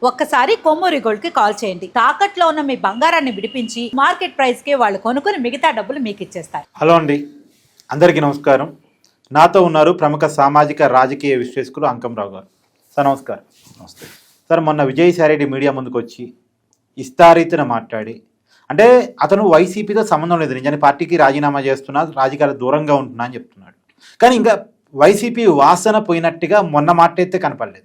ఒక్కసారి కొమ్మూరి గోల్డ్ కి కాల్ చేయండి. తాకట్లో ఉన్న మీ బంగారాన్ని విడిపించి మార్కెట్ ప్రైస్ కి వాళ్ళు కొనుక్కుని మిగతా డబ్బులు మీకు ఇచ్చేస్తారు. హలో అండి, అందరికీ నమస్కారం. నాతో ఉన్నారు ప్రముఖ సామాజిక రాజకీయ విశ్లేషకులు అంకంరావు గారు. సార్ నమస్కారం. నమస్తే సార్, మొన్న విజయసాయిరెడ్డి మీడియా ముందుకు వచ్చి ఇష్టారీతిన మాట్లాడి, అంటే అతను వైసీపీతో సంబంధం లేదు, నిజాన్ని పార్టీకి రాజీనామా చేస్తున్నా, రాజకీయాల దూరంగా ఉంటున్నా అని చెప్తున్నాడు. కానీ ఇంకా వైసీపీ వాసన పోయినట్టుగా మొన్న మాట్లాడితే కనపడలేదు.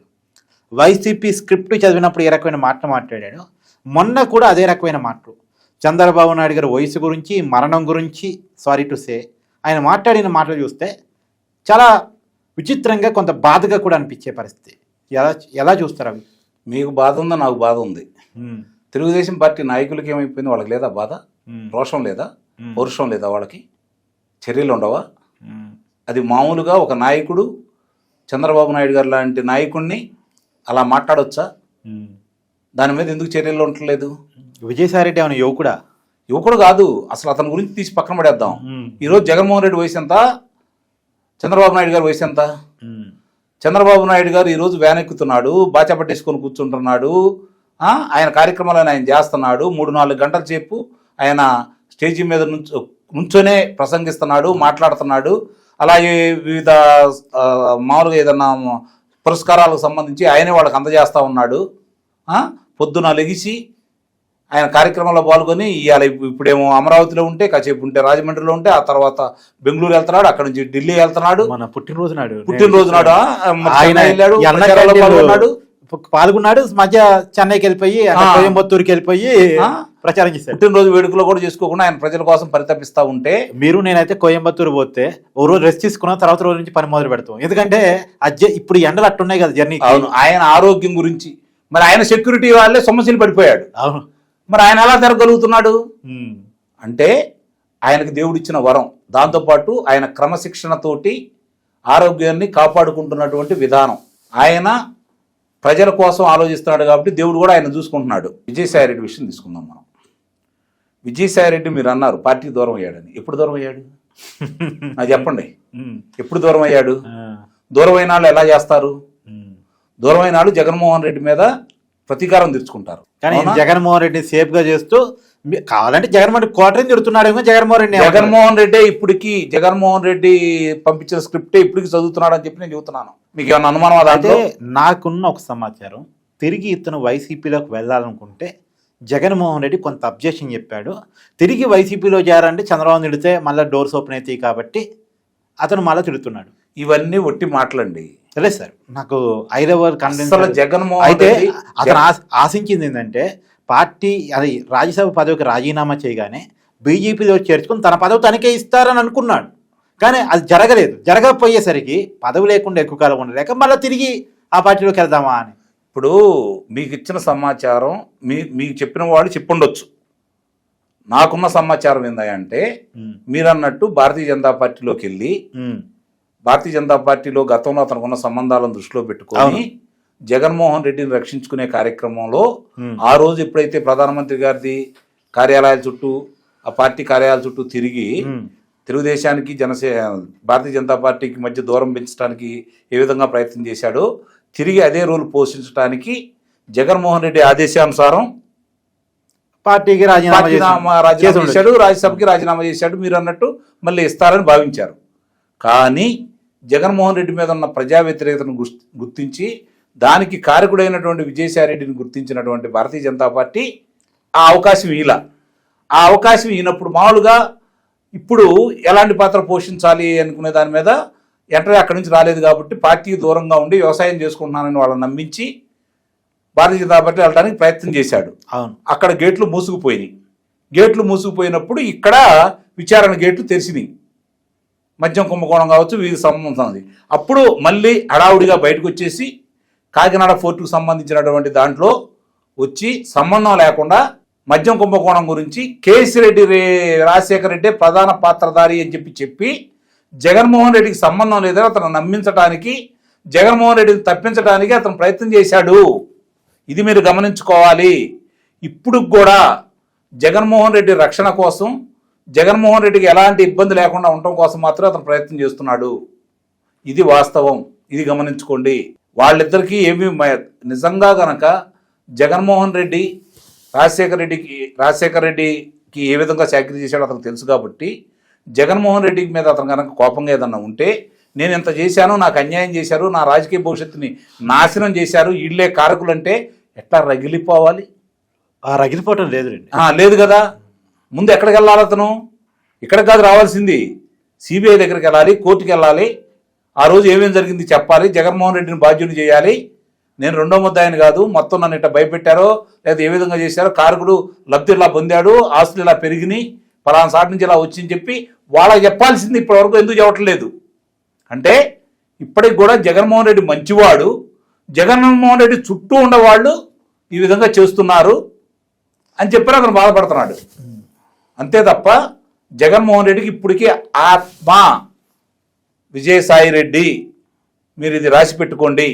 వైసీపీ స్క్రిప్ట్ చదివినప్పుడు ఏ రకమైన మాటలు మాట్లాడాడు, మొన్న కూడా అదే రకమైన మాటలు. చంద్రబాబు నాయుడు గారి వయసు గురించి, మరణం గురించి, సారీ టు సే, ఆయన మాట్లాడిన మాటలు చూస్తే చాలా విచిత్రంగా, కొంత బాధగా కూడా అనిపించే పరిస్థితి. ఎలా చూస్తారు అవి? మీకు బాధ ఉందా? నాకు బాధ ఉంది. తెలుగుదేశం పార్టీ నాయకులకి ఏమైపోయింది? వాళ్ళకి లేదా బాధ? రోషం లేదా? పౌరుషం లేదా? వాళ్ళకి చర్యలు ఉండవా? అది మామూలుగా ఒక నాయకుడు, చంద్రబాబు నాయుడు గారు లాంటి నాయకుడిని అలా మాట్లాడొచ్చా? దాని మీద ఎందుకు చర్యలు ఉండట్లేదు? విజయసాయిరెడ్డి ఏమైనా యువకుడా? యువకుడు కాదు, అసలు అతని గురించి తీసి పక్కన పడేద్దాం. ఈరోజు జగన్మోహన్ రెడ్డి వయసు ఎంత? చంద్రబాబు నాయుడు గారి వయసు ఎంత? చంద్రబాబు నాయుడు గారు ఈరోజు వ్యాన్ ఎక్కుతున్నాడు, బాచా పట్టేసుకొని కూర్చుంటున్నాడు, ఆయన కార్యక్రమాలను ఆయన చేస్తున్నాడు. 3-4 గంటల సేపు ఆయన స్టేజీ మీద నుంచొనే ప్రసంగిస్తున్నాడు, మాట్లాడుతున్నాడు. అలాగే వివిధ మామూలుగా ఏదన్నా పురస్కారాలకు సంబంధించి ఆయనే వాళ్ళకి అందజేస్తూ ఉన్నాడు. పొద్దున లెగిసి ఆయన కార్యక్రమంలో పాల్గొని ఇవాళ ఇప్పుడేమో అమరావతిలో ఉంటే, కాసేపు ఉంటే రాజమండ్రిలో ఉంటే, ఆ తర్వాత బెంగళూరు వెళ్తున్నాడు, అక్కడ నుంచి ఢిల్లీ వెళ్తున్నాడు. మన పుట్టినరోజు నాడు ఆయన వెళ్ళాడు, పాల్గొన్నాడు. మధ్య చెన్నైకి వెళ్ళిపోయి, కోయంబత్తూరుకి వెళ్ళిపోయి ప్రచారం చేశాడు. పుట్టినరోజు వేడుకలో కూడా చేసుకోకుండా ఆయన ప్రజల కోసం పరితపిస్తూ ఉంటే, నేనైతే కోయంబత్తూరు పోతే ఓ రోజు రెస్ట్ తీసుకున్న తర్వాత రోజు నుంచి పని మొదలు పెడతాం. ఎందుకంటే ఇప్పుడు ఎండలు అట్టున్నాయి కదా జర్నీ. అవును, ఆయన ఆరోగ్యం గురించి, మరి ఆయన సెక్యూరిటీ వాళ్ళే సమస్యలు పడిపోయాడు. అవును, మరి ఆయన ఎలా జరగలుగుతున్నాడు అంటే ఆయనకు దేవుడిచ్చిన వరం. దాంతోపాటు ఆయన క్రమశిక్షణతోటి ఆరోగ్యాన్ని కాపాడుకుంటున్నటువంటి విధానం, ఆయన ప్రజల కోసం ఆలోచిస్తున్నాడు కాబట్టి దేవుడు కూడా ఆయన చూసుకుంటున్నాడు. విజయసాయిరెడ్డి విషయం తీసుకుందాం మనం. విజయసాయిరెడ్డి మీరు అన్నారు పార్టీకి దూరం అయ్యాడని. ఎప్పుడు దూరం అయ్యాడు? నాకు చెప్పండి, ఎప్పుడు దూరం అయ్యాడు? దూరమైన వాళ్ళు ఎలా చేస్తారు? దూరమైన వాళ్ళు జగన్మోహన్ రెడ్డి మీద ప్రతీకారం తీర్చుకుంటారు. కానీ జగన్మోహన్ రెడ్డిని సేఫ్ గా చేస్తూ, కావాలంటే జగన్మోహన్ కోటని తిడుతున్నాడేమో. జగన్మోహన్ రెడ్డి ఇప్పటికి జగన్మోహన్ రెడ్డి పంపించిన స్క్రిప్టే ఇప్పటికి చదువుతున్నాడు అని చెప్పి నేను చెబుతున్నాను. మీకు ఏమన్నా అనుమానం? అంటే నాకున్న ఒక సమాచారం, తిరిగి ఇతను వైసీపీలోకి వెళ్ళాలనుకుంటే జగన్మోహన్ రెడ్డి కొంత అబ్జెక్షన్ చెప్పాడు. తిరిగి వైసీపీలో చేరాలంటే చంద్రబాబు తిడితే మళ్ళీ డోర్స్ ఓపెన్ అవుతాయి కాబట్టి అతను మళ్ళీ తిడుతున్నాడు. ఇవన్నీ ఒట్టి మాటలండి. తెలియదు సార్, నాకు హైదరాబాద్ కన్వెన్షన్ జగన్మోహన్ అయితే అతను ఆశించింది ఏంటంటే పార్టీ అది రాజ్యసభ పదవికి రాజీనామా చేయగానే బీజేపీలో చేర్చుకుని తన పదవి తనకే ఇస్తారని అనుకున్నాడు. కానీ అది జరగలేదు. జరగకపోయేసరికి పదవి లేకుండా ఎక్కువ కాలం ఉండలేక మళ్ళీ తిరిగి ఆ పార్టీలోకి వెళ్దామా అని. ఇప్పుడు మీకు ఇచ్చిన సమాచారం మీకు చెప్పిన వాళ్ళు చెప్పుండొచ్చు. నాకున్న సమాచారం ఏందంటే, మీరు అన్నట్టు భారతీయ జనతా పార్టీలోకి వెళ్ళి, భారతీయ జనతా పార్టీలో గతంలో అతనికి ఉన్న సంబంధాలను దృష్టిలో పెట్టుకొని జగన్మోహన్ రెడ్డిని రక్షించుకునే కార్యక్రమంలో ఆ రోజు ఎప్పుడైతే ప్రధానమంత్రి గారిది కార్యాలయాల చుట్టూ, ఆ పార్టీ కార్యాలయాల చుట్టూ తిరిగి తెలుగుదేశానికి భారతీయ జనతా పార్టీకి మధ్య దూరం పెంచడానికి ఏ విధంగా ప్రయత్నం చేశాడో, తిరిగి అదే రోల్ పోషించడానికి జగన్మోహన్ రెడ్డి ఆదేశానుసారం పార్టీకి రాజీనామా చేశాడు, రాజ్యసభకి రాజీనామా చేశాడు. మీరు అన్నట్టు మళ్ళీ ఇస్తారని భావించారు. కానీ జగన్మోహన్ రెడ్డి మీద ఉన్న ప్రజా వ్యతిరేకతను గుర్తించి దానికి కారకుడైనటువంటి విజయసాయిరెడ్డిని గుర్తించినటువంటి భారతీయ జనతా పార్టీ ఆ అవకాశం ఆ అవకాశం ఈయనప్పుడు మామూలుగా ఇప్పుడు ఎలాంటి పాత్ర పోషించాలి అనుకునే దాని మీద ఎంటర్ అక్కడి నుంచి రాలేదు కాబట్టి పార్టీకి దూరంగా ఉండి వ్యవసాయం చేసుకుంటున్నానని వాళ్ళని నమ్మించి భారతీయ జనతా పార్టీ వెళ్ళడానికి ప్రయత్నం చేశాడు. అక్కడ గేట్లు మూసుకుపోయినాయి. గేట్లు మూసుకుపోయినప్పుడు ఇక్కడ విచారణ గేట్లు తెరిచినాయి. మద్యం కుంభకోణం కావచ్చు, వీరికి సంబంధం ఉంది. అప్పుడు మళ్ళీ హడావుడిగా బయటకు వచ్చేసి కాకినాడ ఫోర్టుకు సంబంధించినటువంటి దాంట్లో వచ్చి సంబంధం లేకుండా మద్యం కుంభకోణం గురించి కేసిరెడ్డి రాజశేఖర రెడ్డి ప్రధాన పాత్రధారి అని చెప్పి జగన్మోహన్ రెడ్డికి సంబంధం లేదని అతను నమ్మించడానికి, జగన్మోహన్ రెడ్డిని తప్పించడానికి అతను ప్రయత్నం చేశాడు. ఇది మీరు గమనించుకోవాలి. ఇప్పుడు కూడా జగన్మోహన్ రెడ్డి రక్షణ కోసం, జగన్మోహన్ రెడ్డికి ఎలాంటి ఇబ్బంది లేకుండా ఉండటం కోసం మాత్రం అతను ప్రయత్నం చేస్తున్నాడు. ఇది వాస్తవం, ఇది గమనించుకోండి. వాళ్ళిద్దరికీ ఏమి నిజంగా గనక జగన్మోహన్ రెడ్డి రాజశేఖర రెడ్డికి ఏ విధంగా చాకరీ చేశాడో అతనికి తెలుసు కాబట్టి జగన్మోహన్ రెడ్డి మీద అతను కనుక కోపంగా ఏదన్నా ఉంటే నేను ఇంత చేశాను, నాకు అన్యాయం చేశారు, నా రాజకీయ భవిష్యత్తుని నాశనం చేశారు, వీళ్ళే కారకులు అంటే ఎట్లా రగిలిపోవాలి? రగిలిపోవటం లేదులేండి. లేదు కదా. ముందు ఎక్కడికి వెళ్ళాలి అతను? ఇక్కడికి కాదు రావాల్సింది, సిబిఐ దగ్గరికి వెళ్ళాలి, కోర్టుకి వెళ్ళాలి, ఆ రోజు ఏమేమి జరిగింది చెప్పాలి, జగన్మోహన్ రెడ్డిని బాధ్యుని చేయాలి. నేను రెండో ముద్దాయని కాదు, మొత్తం నన్ను ఇట్లా భయపెట్టారో లేదా ఏ విధంగా చేశారో, కారకుడు లబ్ధి ఇలా పొందాడు, ఆస్తులు ఇలా పెరిగినాయి, పలానా సాటి నుంచి ఇలా వచ్చిందని చెప్పి వాళ్ళకి చెప్పాల్సింది ఇప్పటివరకు ఎందుకు చెప్పట్లేదు అంటే ఇప్పటికి కూడా జగన్మోహన్ రెడ్డి మంచివాడు, జగన్మోహన్ రెడ్డి చుట్టూ ఉన్నవాళ్ళు ఈ విధంగా చేస్తున్నారు అని చెప్పి అతను బాధపడుతున్నాడు. అంతే తప్ప జగన్మోహన్ రెడ్డికి ఇప్పటికీ ఆత్మ విజయసాయి రెడ్డి మీరు ఇది రాసి పెట్టుకోండి,